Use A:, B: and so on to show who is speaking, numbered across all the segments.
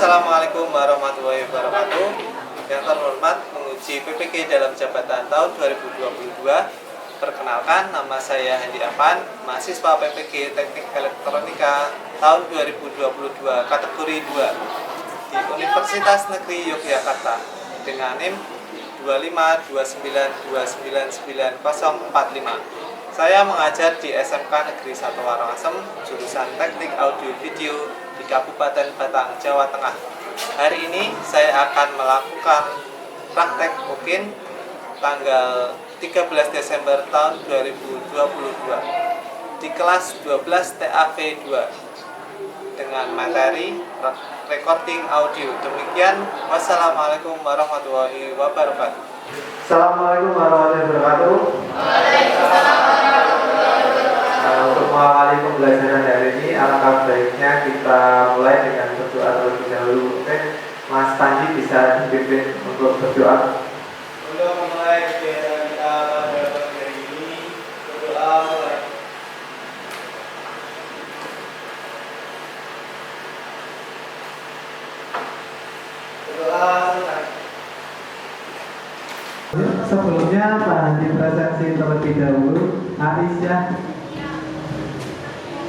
A: Assalamualaikum warahmatullahi wabarakatuh. Yang terhormat menguji PPG dalam jabatan tahun 2022. Perkenalkan, nama saya Handi Afan, mahasiswa PPG Teknik Elektronika tahun 2022 kategori 2 di Universitas Negeri Yogyakarta dengan NIM 25292929045. Saya mengajar di SMK Negeri 1 Warangasem, jurusan Teknik Audio Video di Kabupaten Batang, Jawa Tengah. Hari ini saya akan melakukan praktek mungkin tanggal 13 Desember tahun 2022 di kelas 12 TAV 2 dengan materi recording audio. Demikian, wassalamualaikum warahmatullahi wabarakatuh.
B: Assalamualaikum warahmatullahi wabarakatuh. Untuk mengawali pembelajaran hari ini, alangkah baiknya kita mulai dengan berdoa terlebih dahulu. Oke, Mas Panji bisa dipimpin untuk berdoa.
A: Untuk memulai kegiatan kita pada pagi hari ini, berdoa mulai. Berdoa selesai.
B: Sebelumnya Pak Handi presentasi terlebih dahulu. Aisyah,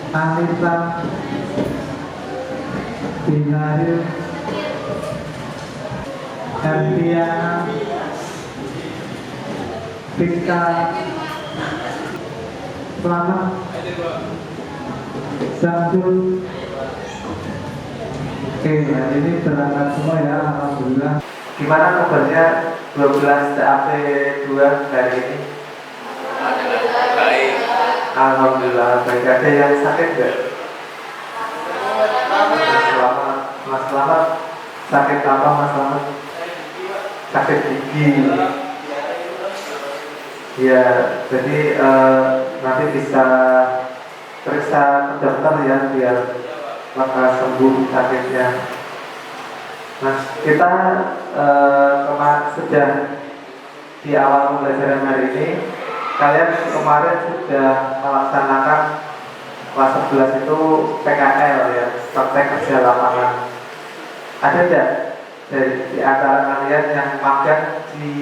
B: Anita, Binaril, Herdiana, Vika, Selamat, Samsul. Oke, nah ini berangkat semua ya, alhamdulillah. Gimana kabarnya 12 TAP 2 hari ini?
A: Baik.
B: Alhamdulillah baik. Ada yang sakit nggak? Mas Selamat sakit apa Mas Selamat? Sakit gigi. Ya, jadi nanti bisa periksa ke dokter ya biar maka sembuh sakitnya. Nah, kita kemarin sudah di awal pembelajaran hari ini, kalian kemarin sudah melaksanakan kelas 11 itu PKL ya, praktek kerja lapangan. Ada tidak di antara kalian yang magang di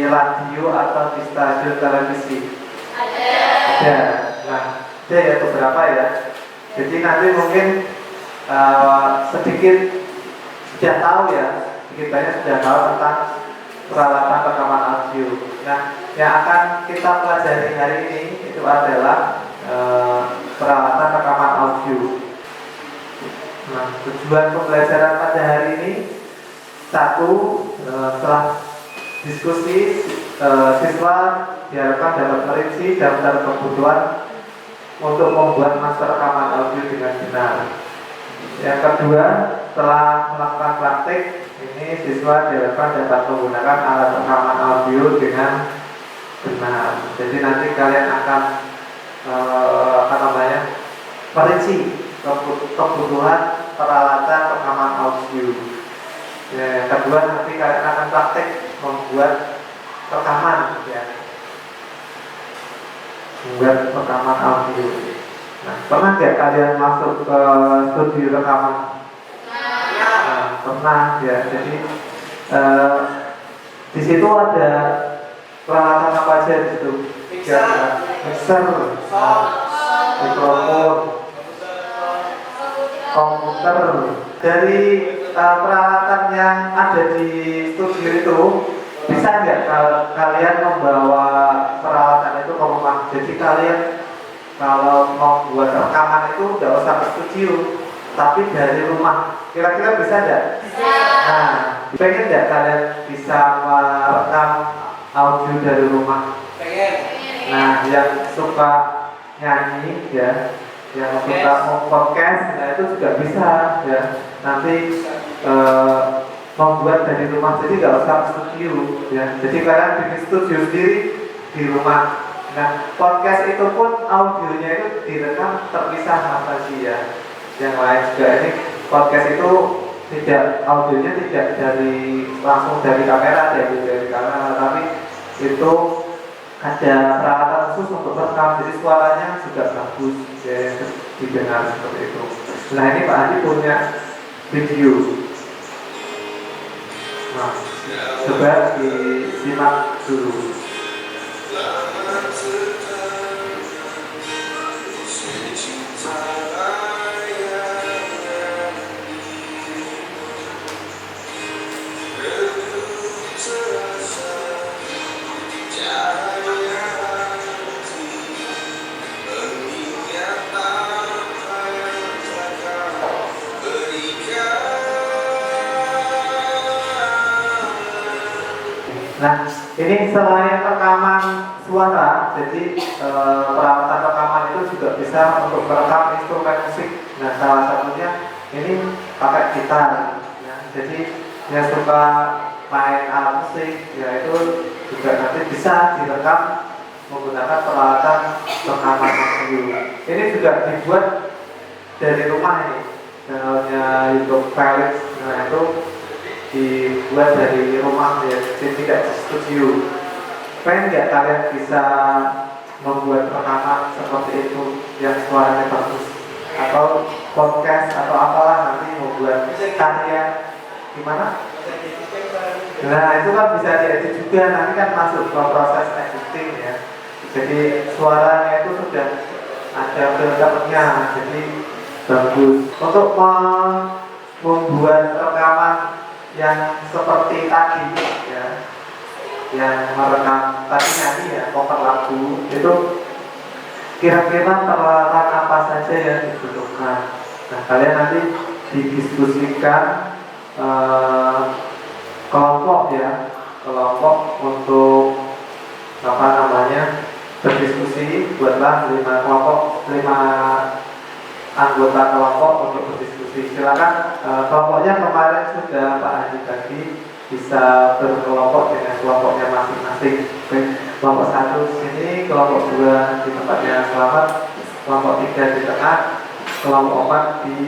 B: radio atau di stasiun televisi? Ada. Nah, ada ya beberapa ya. Jadi nanti mungkin sedikit sudah tahu ya, sedikit banyak sudah tahu tentang peralatan rekaman audio. Nah, yang akan kita pelajari hari ini itu adalah peralatan rekaman audio. Nah, tujuan pembelajaran pada hari ini satu, setelah diskusi siswa diharapkan dapat merinci daftar kebutuhan untuk membuat master rekaman audio dengan benar. Yang kedua, setelah melakukan praktik ini siswa diharapkan dapat menggunakan alat rekaman audio dengan benar. Jadi nanti kalian akan merinci kebutuhan peralatan rekaman audio. Yang kedua, nanti kalian akan praktik membuat rekaman ya, membuat rekaman audio. Nah, pernah nggak kalian masuk ke studio rekaman? Nah, pernah ya. Jadi di situ ada peralatan apa aja di situ? Mixer, mikrofon, komputer. Dari peralatan yang ada di studio itu, bisa nggak kalian membawa peralatan itu ke rumah? Jadi kalian kalau mau buat rekaman itu nggak usah ke studio, tapi dari rumah. Kira-kira bisa nggak? Nah, pengen nggak kalian bisa merekam audio dari rumah? Nah, yang suka nyanyi ya, yang suka podcast, nah itu juga bisa ya. Nanti membuat dari rumah, jadi nggak usah ke studio ya. Jadi kalian bikin studio sendiri di rumah. Nah, podcast itu pun audionya itu direkam terpisah Mas Haji ya. Yang lain juga ini podcast itu tidak, audionya tidak langsung dari kamera, dari kamera, tapi itu ada peralatan khusus untuk rekam, jadi suaranya juga bagus ya, didengar seperti itu. Nah, ini Pak Haji punya video coba disimak dulu. Nah, ini selain rekaman suara, jadi peralatan rekaman itu juga bisa untuk merekam instrumen musik. Nah, salah satunya ini pakai gitar. Ya. Jadi yang suka main alat musik, ya itu juga nanti bisa direkam menggunakan peralatan rekaman audio. Ini juga dibuat dari rumah ini, channelnya YouTube Felix. Nah, itu dibuat dari rumah ya, jadi tidak di studio. Pengen nggak kalian bisa membuat rekaman seperti itu yang suaranya bagus, atau podcast atau apalah nanti membuat karya gimana? Nah itu kan bisa diedit juga, nanti kan masuk ke proses editing ya. Jadi suaranya itu sudah ada filternya, jadi bagus. Untuk membuat rekaman yang seperti tadi ya, yang merekam tadi nyanyi ya, cover lagu itu, kira-kira peralatan apa saja yang dibutuhkan. Nah kalian nanti didiskusikan kelompok ya, kelompok untuk apa namanya, berdiskusi. Buatlah 5 anggota kelompok untuk berdiskusi. Silakan kelompoknya kemarin sudah Pak Haji bagi, bisa berkelompok dengan kelompoknya masing-masing. Kelompok 1 di sini, kelompok 2 di tempatnya Selamat, kelompok 3 di tengah, kelompok 4 di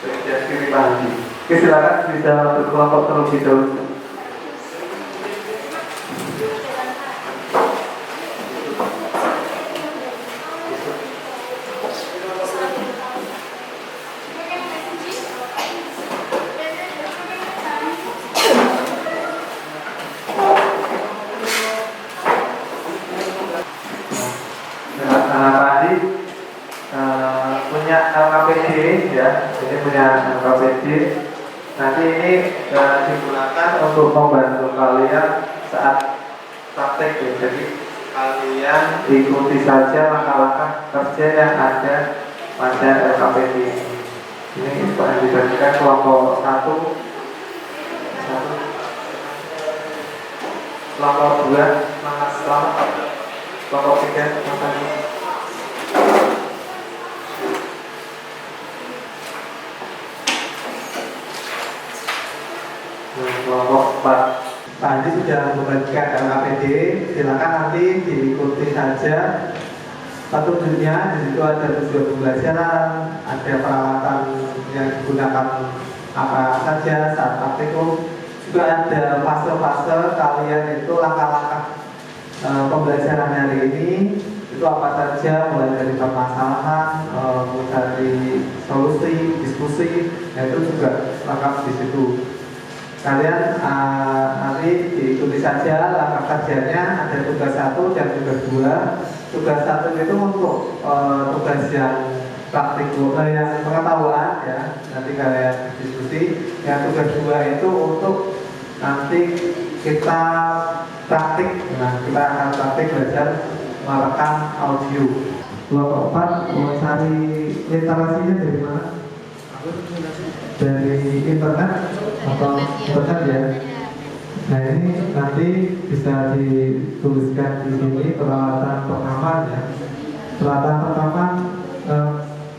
B: bagian kiri Pak Haji. Oke, silakan bisa berkelompok terlebih dahulu. Punya LKPD ya, ini punya LKPD. Nanti ini digunakan untuk membantu kalian saat praktek ya. Jadi kalian ikuti saja langkah-langkah kerja yang ada pada LKPD ini. Ini dibagikan kelompok 1, kelompok 2 Mas Selamat, kelompok 3 Mas Haji. Kelompok 4 Pak Andi sudah membagikan LKPD, silakan nanti diikuti saja petunjuknya. Di situ ada tujuan pembelajaran, ada peralatan yang digunakan apa saja saat praktikum, juga ada fase-fase kalian itu langkah-langkah pembelajaran hari ini itu apa saja, mulai dari permasalahan, mencari solusi, diskusi, itu juga lengkap di situ. Kalian nanti diikuti saja langkah kerjanya. Ada tugas 1 dan tugas 2. Tugas 1 itu untuk tugas yang praktikum, yang pengetahuan ya, nanti kalian diskusi. Yang tugas 2 itu untuk nanti kita praktik. Nah, kita akan praktik belajar merekam audio. Kelompok 4 mau cari literasinya dari mana? Dari internet atau internet ya. Nah ini nanti bisa dituliskan di sini peralatan rekaman ya. Peralatan rekaman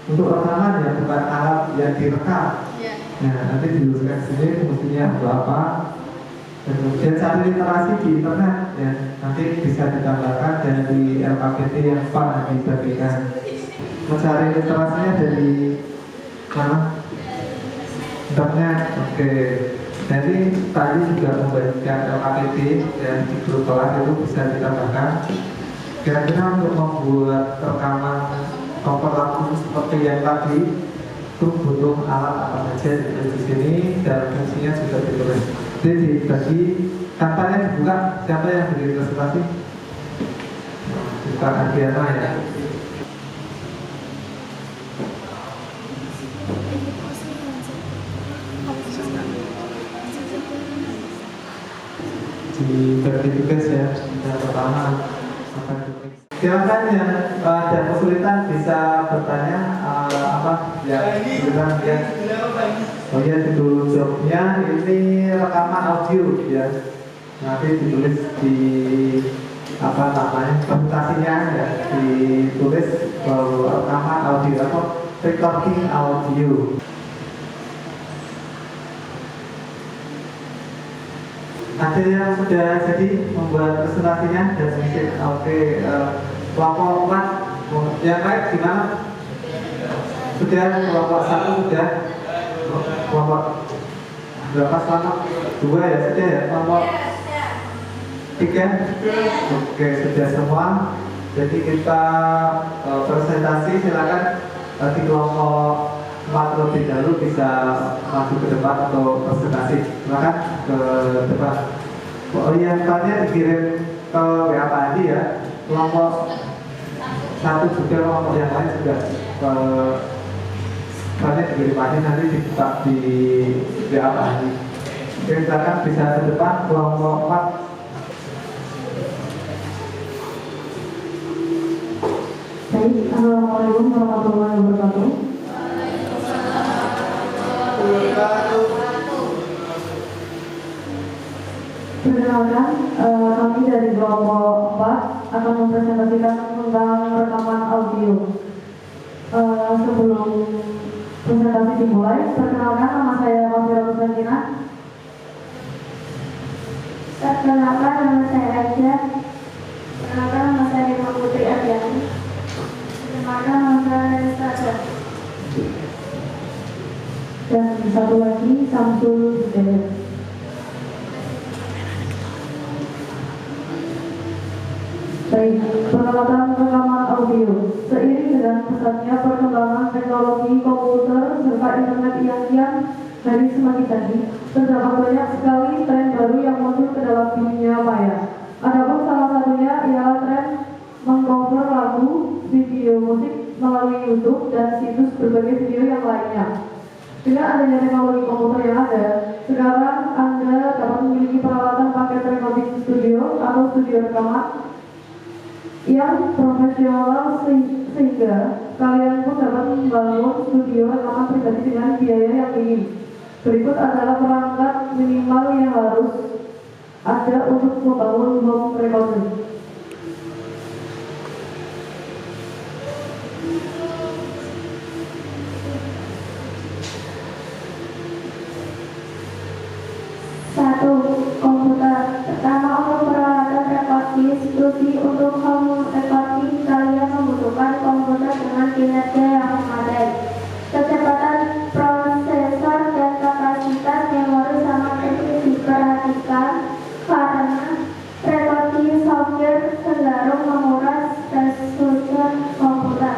B: untuk rekaman ya, bukan alat yang direkam. Nah nanti dituliskan di sini fungsinya untuk apa. Dan kemudian cari literasi di internet ya. Nanti bisa ditambahkan dari LKPD yang Pak dibagikan. Mencari literasinya dari mana? Internet. Oke. Jadi tadi juga membagikan LKPD dan di grup kelas itu bisa ditambahkan. Kira-kira untuk membuat rekaman cover lagu seperti yang tadi itu butuh alat apa saja di sini, dan fungsinya juga ditulis. Jadi dibagi Kampanye dibuka, siapa yang beri presentasi? Bukan Adriana ya. Dibagi tugas ya. Yang pertama akan silakan yang ada kesulitan bisa bertanya apa yang kesulitan ya. Oh ya, judul jobnya ini rekaman audio ya. Nanti ditulis di apa namanya presentasinya ya, ditulis rekaman audio atau recording audio. Ada yang sudah jadi membuat presentasinya dan mungkin oke, kelompok 4 yang lain gimana? Sudah kelompok 1 sudah, kelompok berapa kelompok 2 ya sudah ya, kelompok 3 oke sudah semua. Jadi kita presentasi, silakan di kelompok 4 terlebih dahulu bisa maju ke depan atau presentasi, silakan ke depan. Orientasinya dikirim ke WA Pak Andi ya, kelompok 1 juga, kelompok yang lain juga soalnya dikirim aja, nanti dibuka di WA Pak Andi. Oke, silakan bisa ke depan kelompok 4.
C: Baik, Assalamualaikum warahmatullahi wabarakatuh. Perkenalkan, kami dari kelompok 4 akan mempresentasikan tentang rekaman audio. Sebelum presentasi dimulai, perkenalkan nama saya Mafira Kusantina.
D: Perkenalkan nama saya Aja. Perkenalkan nama saya Rima Putri Adiani. Perkenalkan nama saya Reza.
C: Dan satu lagi, Samsul Hidayat. Baik, peralatan rekaman audio. Seiring dengan pesatnya perkembangan teknologi komputer serta internet yang kian hari semakin canggih, terdapat banyak sekali tren baru yang muncul ke dalam dunia maya. Adapun salah satunya ialah tren mengcover lagu, video musik melalui YouTube dan situs berbagai video yang lainnya. Dengan adanya teknologi komputer yang ada, sekarang Anda dapat memiliki peralatan paket recording studio atau studio rekaman yang profesional sehingga kalian pun dapat membangun studio rekaman pribadi dengan biaya yang minim. Berikut adalah perangkat minimal yang harus ada untuk membangun home recording.
D: Komputer. Pertama, untuk peralatan recording studio untuk home recording, kalian membutuhkan komputer dengan kinerja yang memadai, kecepatan prosesor dan kapasitas memori sangat penting diperhatikan karena recording software cenderung menguras resursi komputer.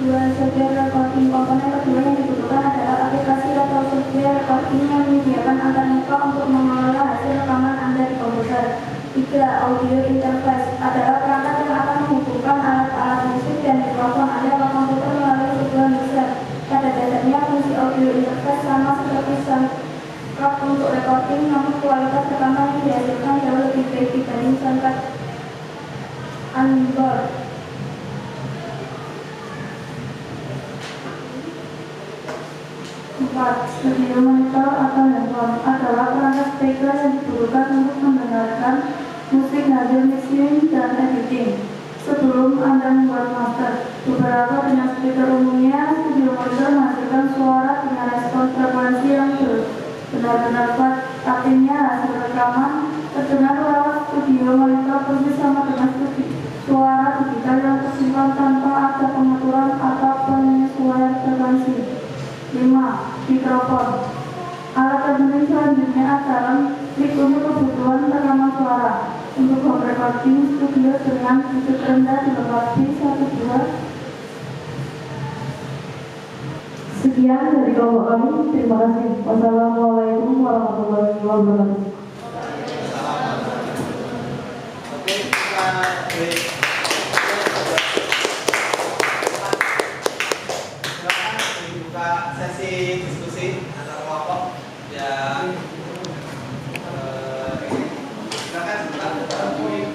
D: Software recording komponen kedua yang dibutuhkan adalah aplikasi atau software recording yang menyediakan antar muka untuk mengelola hasil rekaman Anda di komputer. 3. Audio interface adalah perangkat yang akan menghubungkan alat-alat musik dan mikrofon Anda ke komputer melalui sebuah mixer. Pada dasarnya fungsi audio interface sama seperti soundcard untuk recording, namun kualitas rekaman yang dihasilkan jauh lebih baik dibanding soundcard onboard. 4. Studio monitor atau handphone adalah perangkat speaker yang dibutuhkan untuk mendengarkan musik hasil mixing dan editing. Sebelum Anda membuat master, beberapa dengan speaker umumnya, studio monitor menghasilkan suara dengan respons frekuensi yang benar-benar kuat. Artinya hasil rekaman terdengar lewat studio monitor persis sama dengan suara digital yang tersimpan tanpa ada pengaturan atau penyesuaian frekuensi. 5. Mikrofon. Alat terpenting selanjutnya adalah mic untuk kebutuhan rekaman suara. Untuk home recording studio dengan bujut rendah dilengkapi 1-2. Sekian dari kelompok kami. Terima kasih. Wassalamualaikum warahmatullahi wabarakatuh.
A: Oke, kita break. Silakan dibuka sesi diskusi antar kelompok yang ini. Silakan sebentar. Ini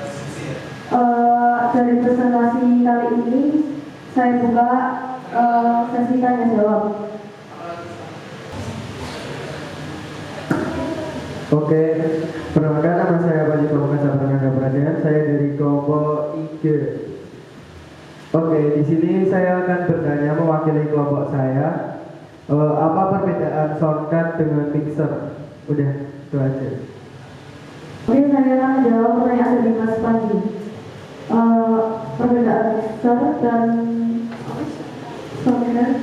A: diskusi ya.
D: Dari presentasi kali ini saya buka sesi tanya jawab.
E: Oke, perkenalkan nama saya Panji Pamungkas Prananda Pradana. Saya dari kelompok IG. Oke, di sini saya akan bertanya mewakili kelompok saya. Apa perbedaan soundcard dengan mixer? Udah, itu aja.
D: Oke, saya akan menjawab pertanyaan dari Mas Panji. Perbedaan mixer dan soundcard.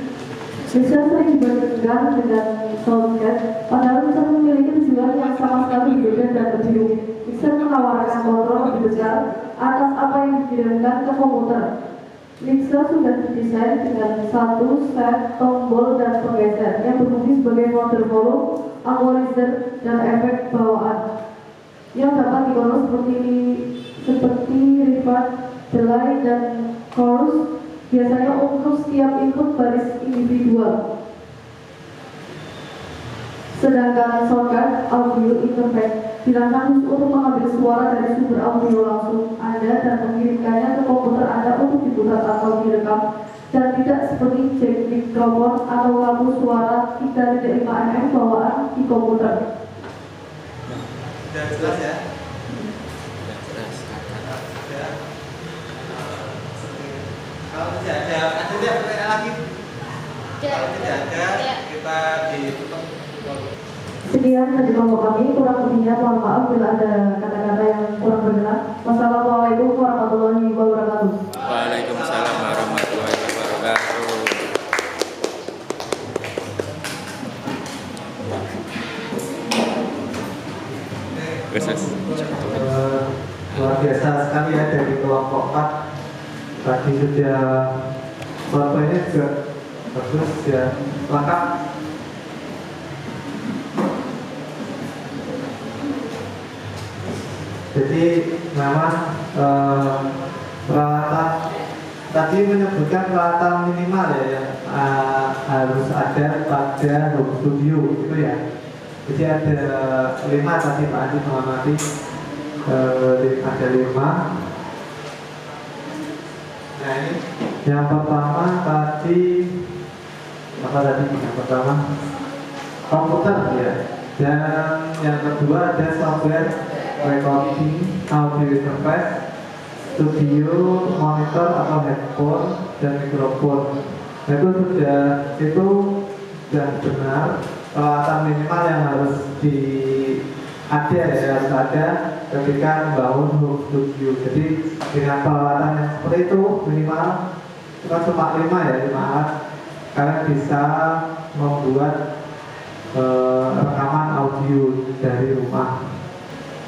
D: Mixer sering dibandingkan dengan soundcard, padahal mixer memiliki tujuan yang sama sekali berbeda dan berbeda. Mixer menawarkan kontrol lebih besar atas apa yang dikirimkan ke komputer. Mixer sudah didesain dengan satu set tombol dan penggeser yang berfungsi sebagai monitor volume, equalizer, dan efek bawaan yang dapat dikontrol seperti reverb, delay, dan chorus, biasanya untuk setiap input baris individual. Sedangkan soundcard audio interface dirancang khusus untuk mengambil suara dari sumber audio langsung Anda dan mengirimkannya ke komputer Anda untuk diputar atau direkam, dan tidak seperti jack mikrofon atau lampu suara 3.5 mm bawaan di komputer.
A: Sudah jelas ya? Ya. Kalau tidak ada pertanyaan lagi? Kalau tidak ada, kita ditutup.
D: Sekian dari kelompok kami, kurang lebihnya mohon maaf bila ada kata-kata yang kurang berkenan. Wassalamualaikum warahmatullahi wabarakatuh.
F: Waalaikumsalam warahmatullahi wabarakatuh.
B: Luar biasa sekali ya dari kelompok 4. Tadi sudah fotonya juga bagus ya, lengkap. Jadi memang peralatan tadi menyebutkan peralatan minimal ya yang harus ada pada home studio gitu ya. Jadi ada 5 tadi Pak Adi mengamati, ada 5. Nah ini yang pertama tadi apa tadi? Yang pertama komputer ya. Dan yang kedua ada software recording, audio interface, studio, monitor atau headphone, dan mikrofon. Nah, itu sudah benar peralatan minimal yang harus harus ada ketika membangun home studio. Jadi dengan peralatan yang seperti itu minimal cuma 5 alat, kalian bisa membuat rekaman audio dari rumah.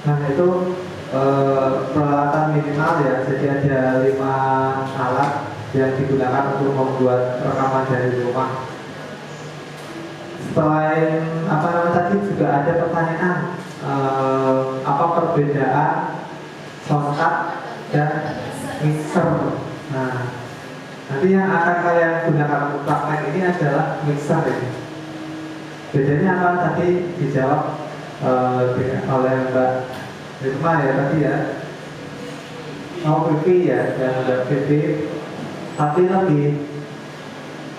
B: Nah itu peralatan minimal ya, jadi ada 5 alat yang digunakan untuk membuat rekaman dari rumah. Selain tadi juga ada pertanyaan apa perbedaan soundcard dan mixer. Nah nanti yang akan kalian gunakan untuk praktek ini adalah mixer ini. Bedanya apa tadi dijawab oleh Mbak Irma ya tadi ya. Vivi ya, dan Mbak Vivi. Tapi lebih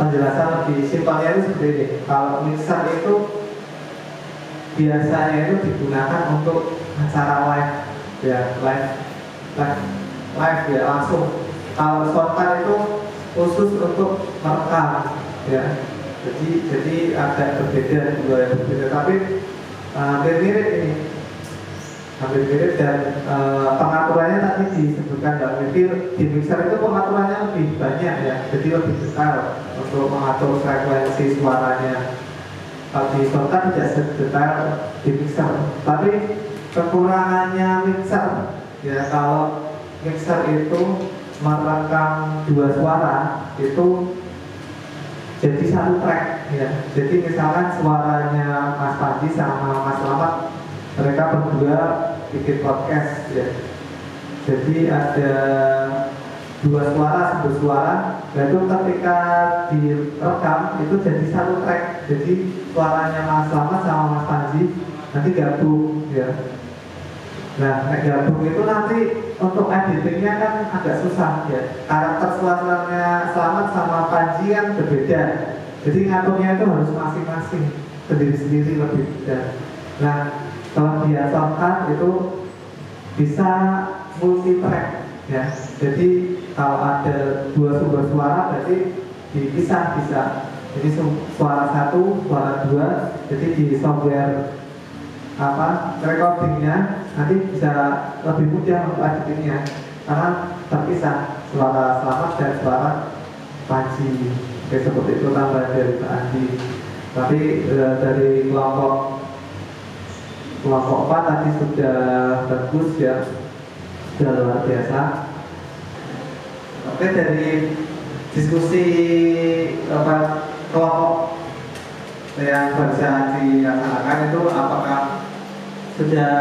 B: penjelasan lebih simpelnya itu seperti ini. Kalau mixer itu biasanya itu digunakan untuk acara live ya, live ya langsung. Kalau soundcard itu khusus untuk merekam ya. Jadi agak berbeda, dua yang berbeda, tapi hampir mirip ini. hampir mirip dan pengaturannya tadi disebutkan Mbak Vivi, di mixer itu pengaturannya lebih banyak ya, jadi lebih detail untuk mengatur frekuensi suaranya. Kalau di shortcut tidak sedetail di mixer, tapi kekurangannya mixer ya, kalau mixer itu merekam dua suara itu jadi satu track ya. Jadi misalkan suaranya Mas Panji sama Mas Slamet, mereka berdua bikin podcast ya. Jadi ada dua suara, satu suara, itu ketika direkam itu jadi satu track. Jadi suaranya Mas Slamet sama Mas Panji nanti gabung ya. Nah, gabung itu nanti untuk editingnya kan agak susah ya. Karakter suaranya Slamet sama Panji kan berbeda. Jadi ngaturnya itu harus masing-masing, sendiri-sendiri lebih beda. Nah, kalau dia shortcut itu bisa multi track ya. Jadi kalau ada dua sumber suara berarti dipisah bisa. Jadi suara satu, suara dua. Jadi di software recordingnya nanti bisa lebih mudah untuk editingnya karena terpisah suara Slamet dan suara Panji. Kayak seperti itu tambahan dari Pak Andi. Tapi dari kelompok 4 tadi sudah bagus ya, sudah luar biasa. Oke, dari diskusi kelompok yang barusan dilaksanakan itu apakah sudah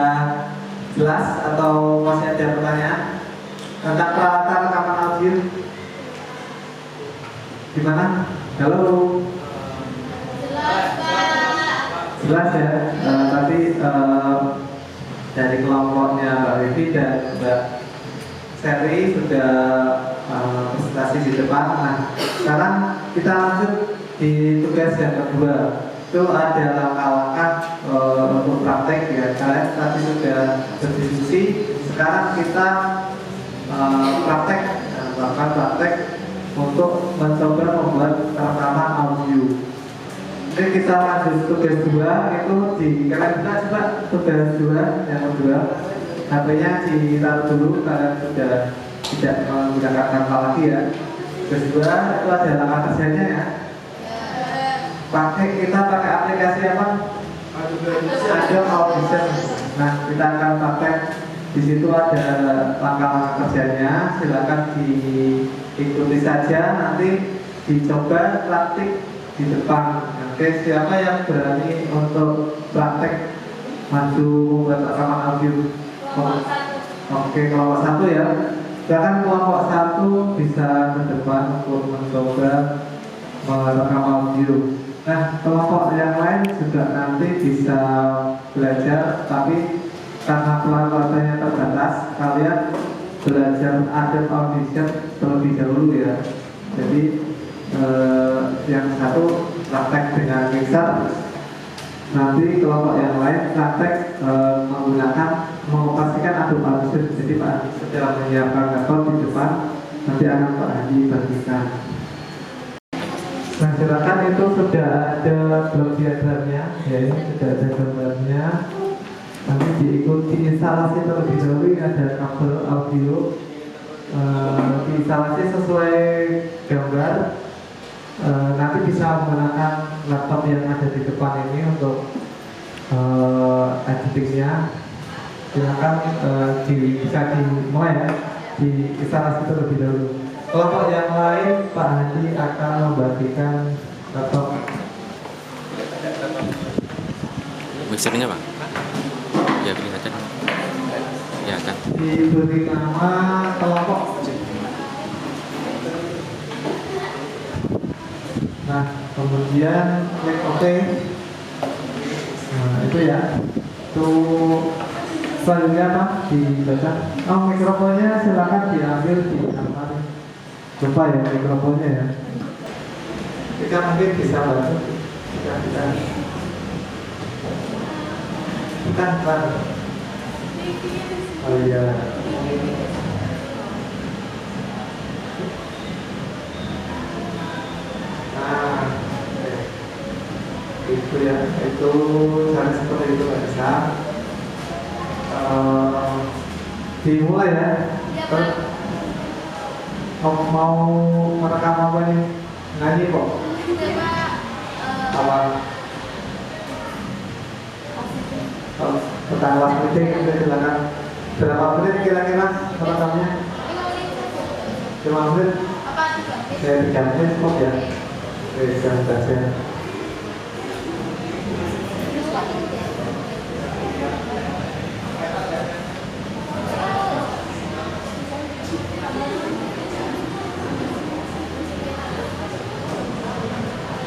B: jelas atau masih ada pertanyaan tentang peralatan rekaman audio? Gimana? Halo? Jelas ya. Tadi dari kelompoknya Mbak Vivi dan Mbak Seri sudah presentasi di depan. Nah, sekarang kita lanjut di tugas yang kedua. Itu ada langkah-langkah untuk praktek ya. Kalian tadi sudah berdiskusi. Sekarang kita praktek untuk mencoba membuat rekaman audio. Jadi kita lanjut tugas 2 itu di kalian bisa coba tugas 2 yang kedua. HP-nya ditaruh dulu, kalian sudah tidak menggunakan kata lagi ya. Tugas 2 itu ada langkah kerjanya ya. Kita pakai aplikasi apa? Ada Audition. Nah, kita akan pakai di situ ada langkah-langkah kerjanya. Silakan diikuti saja. Nanti dicoba praktik di depan. Oke, siapa yang berani untuk praktek maju membuat rekaman audio? Oke, kelompok 1 ya. Silakan kelompok 1 bisa ke depan untuk mencoba merekam audio. Nah, kelompok yang lain juga nanti bisa belajar, tapi karena pelatihannya terbatas, kalian belajar Adobe Audition terlebih dahulu ya. Jadi yang satu praktek dengan mixer, nanti kelompok yang lain praktek mengoperasikan Adobe Audition. Jadi Pak Andi sedang menyiapkan laptop di depan, nanti akan Pak Andi bagikan. Nah, silakan, itu sudah ada blok diagramnya ya, ini sudah ada gambarnya. Nanti diikuti instalasi terlebih dahulu. Ini ada kabel audio, diinstalasi sesuai gambar. Nanti bisa menggunakan laptop yang ada di depan ini untuk editingnya. Silakan bisa dimulai ya, diinstalasi terlebih dahulu. Kelompok yang lain Pak Hadi akan membagikan laptop.
F: Mixernya Pak? Ya pilih aja. Ya kan.
B: Diberi nama kelompok. Nah, kemudian klik OK. Nah, itu ya. Itu selanjutnya apa? Dibaca. Oh, mikrofonnya silakan diambil di kamar. Lupa ya mikrofonnya ya. Kita mungkin bisa bantu. Bukan. Oh iya. Nah, itu ya. Itu cara seperti itu nggak bisa. Dimulai ya.
D: Iya, Pak.
B: Terus mau merekam apa nih? Nyanyi kok?
D: Iya, Pak.
B: Apa? Tentang last meeting itu silakan. Berapa menit kira-kira merekamnya? 5 menit?
D: Apa 3 menit?
B: Ya 3 menit cukup ya. Oke, jangan saja.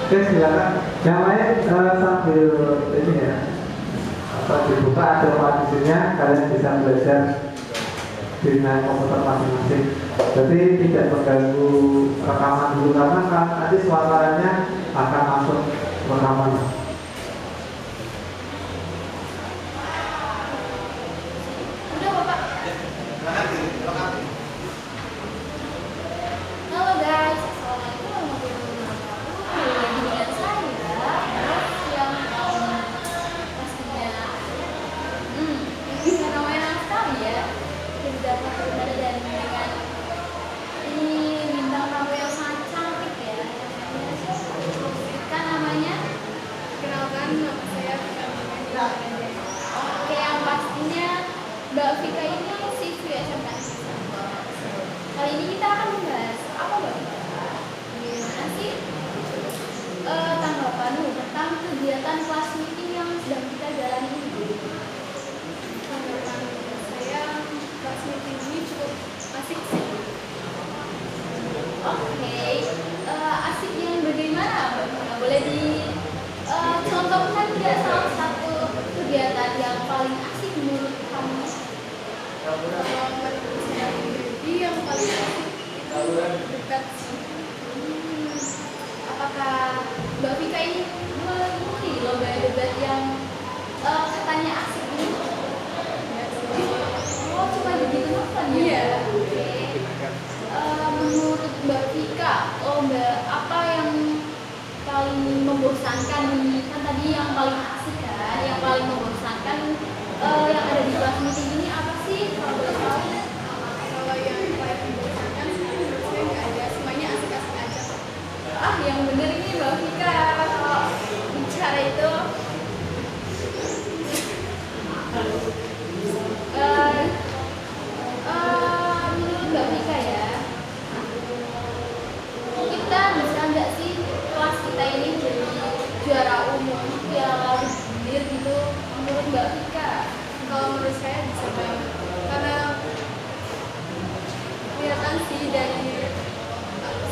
B: Oke, silakan. Yang lain sambil ini ya. Apa dibuka ada partisinya, kalian bisa belajar dengan komputer masing-masing. Jadi tidak mengganggu rekaman dulu karena kan nanti suaranya akan masuk rekaman.
D: Udah, Bapak. Halo guys, assalamualaikum warahmatullahi wabarakatuh. Lagi dengan saya, yang pastinya, fenomenal sekali ya. Kita dapat berada dan dengan ini bintang tamu yang sangat cantik ya. Kan namanya? Kenalkan, nama saya Vika. Oke, yang pastinya Mbak Vika ini siswi SMK. Kali ini kita akan membahas apa Mbak Vika? Gimana sih tanggapanmu tentang kegiatan kelas meeting yang sedang kita jalani ini? Tanggapan saya, kelas meeting ini cukup asik sih. Oke, asik yang bagaimana Mbak Vika? Boleh dicontohkan tidak salah satu kegiatan yang paling asik menurut kamu? Menurut saya pribadi yang paling asik itu debat sih. Apakah Mbak Vika ini mengikuti lomba debat yang katanya asik ini? Oh, cuma begitu nonton ya? Iya. Oke. Menurut Mbak Vika, lomba apa yang paling membosankan ini? Kan tadi yang paling asik kan, yang paling membosankan yang ada di kelas meeting ini apa sih? Kalau boleh tahu? Kalau yang paling membosankan menurut saya nggak ada, semuanya asik-asik aja. Ah, yang bener ini Mbak Vika kalau bicara itu. Menurut Mbak Vika ya, kita bisa nggak sih kelas kita ini jadi juara umum piala Udir gitu? Menurut Mbak Vika? Kalau menurut saya bisa banget, karena kelihatan sih dari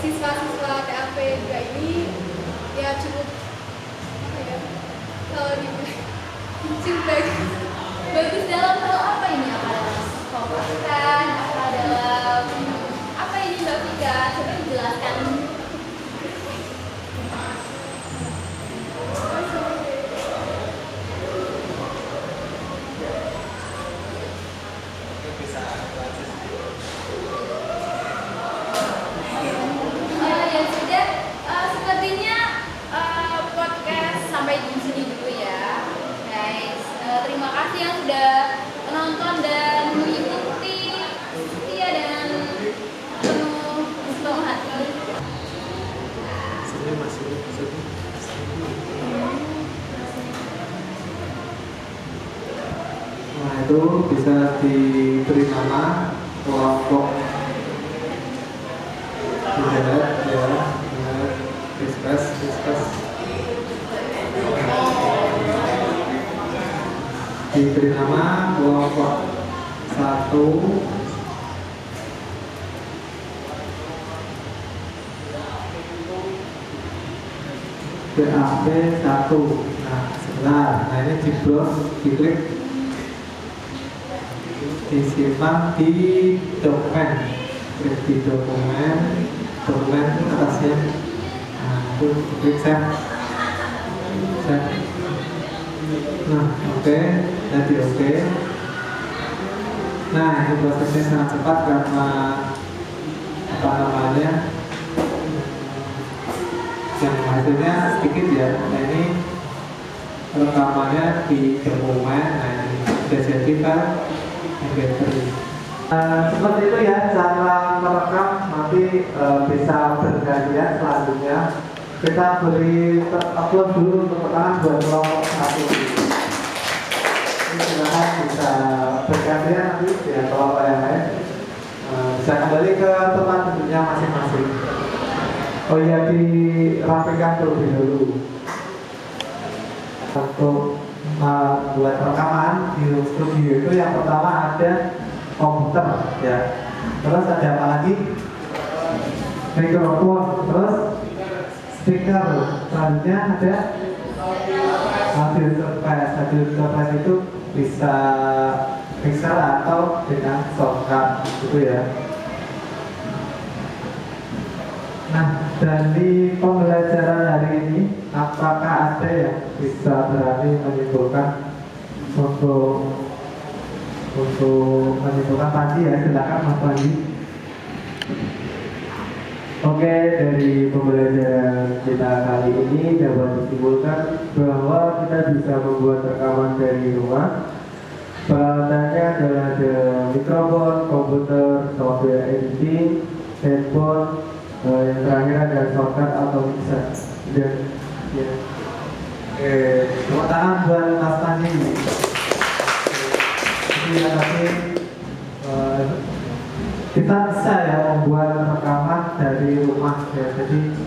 D: siswa-siswa TAP 2 ini ya cukup apa ya, kalau dibilang bagus dalam hal apa ini? Apa dalam kompeten, apa dalam apa ini Mbak Vika? Coba dijelaskan. Ya sudah, sepertinya podcast sampai di sini dulu ya, guys. Terima kasih yang sudah menonton dan mengikuti setia dan penuh semangat hati.
B: Nah itu bisa diberi nama kelompok internet ya, discuss. Diberi nama kelompok 1 BAP 1. Nah sebentar, nah ini dibrowse, diklik, disimpan di dokumen, klik di dokumen atasnya, nah itu klik save. Nah oke, jadi oke. Nah ini prosesnya sangat cepat karena apa namanya, yang hasilnya sedikit ya. Nah ini rekamannya di dokumen, nah ini geser kita, geser. Seperti itu ya cara merekam, nanti bisa bergantian selanjutnya. Kita beri upload dulu untuk tekanan buat kelompok 1. Ini silahkan bisa bergantian nanti ya kelompok yang lain. Bisa kembali ke tempat duduknya masing-masing. Oh iya, dirapikan terlebih dulu. Untuk buat rekaman di studio itu yang pertama ada komputer ya, terus ada apa lagi? Mikrofon, terus speaker, selanjutnya ada audio interface. Audio interface itu bisa mixer atau dengan soundcard gitu ya. Nah, dari pembelajaran hari ini, apakah ada yang bisa berani menyimpulkan untuk menyimpulkan Panji ya? Silakan Mas Panji.
E: Oke, dari pembelajaran kita kali ini dapat disimpulkan bahwa kita bisa membuat rekaman dari rumah. Peralatannya adalah ada mikrofon, komputer, software editing, handphone, yang terakhir ada soundcard atau mixer. Dan ya.
B: Tepuk tangan buat Mas Panji. Terima kasih. Kita bisa ya membuat rekaman dari rumah ya. Jadi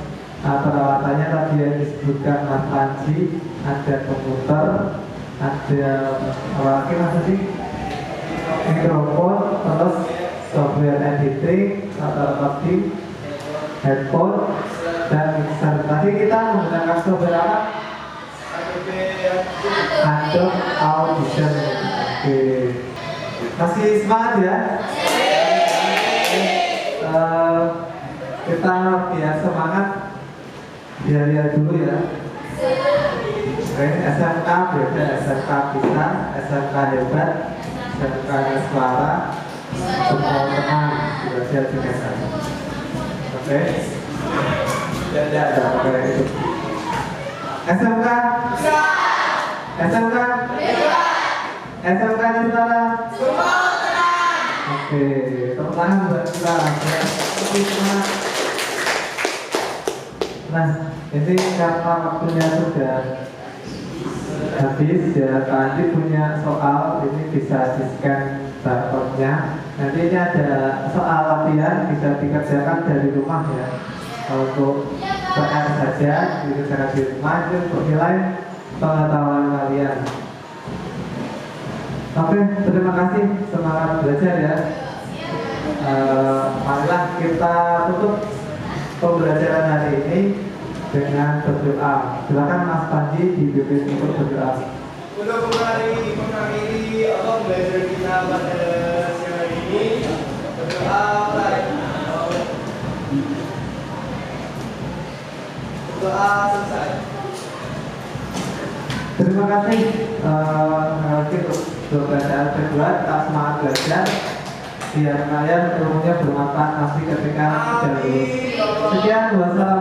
B: peralatannya tadi yang disebutkan Mas Panji, ada komputer, ada apa lagi Mas Panji? Mikrofon, terus software editing atau recording, headphone, dan mixer. Tadi kita menggunakan software apa? Adobe Audition. Oke. Masih semangat ya? Kita biar semangat, biar lihat dulu ya. Oke, SMK beda, SMK bisa, SMK hebat, SMK suara, semua tenang, juga siap juga. Oke, tidak ada pakai itu. SMK, SMK, SMK di sana. Oke, tepuk tangan buat kita. Nah, ini karena waktunya sudah habis ya, tadi punya soal ini bisa di-scan barcode-nya. Nanti ini ada soal latihan bisa dikerjakan dari rumah ya. Untuk PR saja dikerjakan di rumah itu untuk nilai pengetahuan kalian. Oke, terima kasih, semangat belajar ya. Marilah kita tutup pembelajaran hari ini dengan berdoa. Silakan Mas Panji dipimpin untuk berdoa.
G: Untuk mengakhiri belajar kita pada siang hari ini, berdoa selesai.
B: Terima kasih. Untuk belajar kedua, tetap semangat belajar biar kalian ilmunya bermanfaat nanti ketika sudah lulus. Sekian, wassalamualaikum.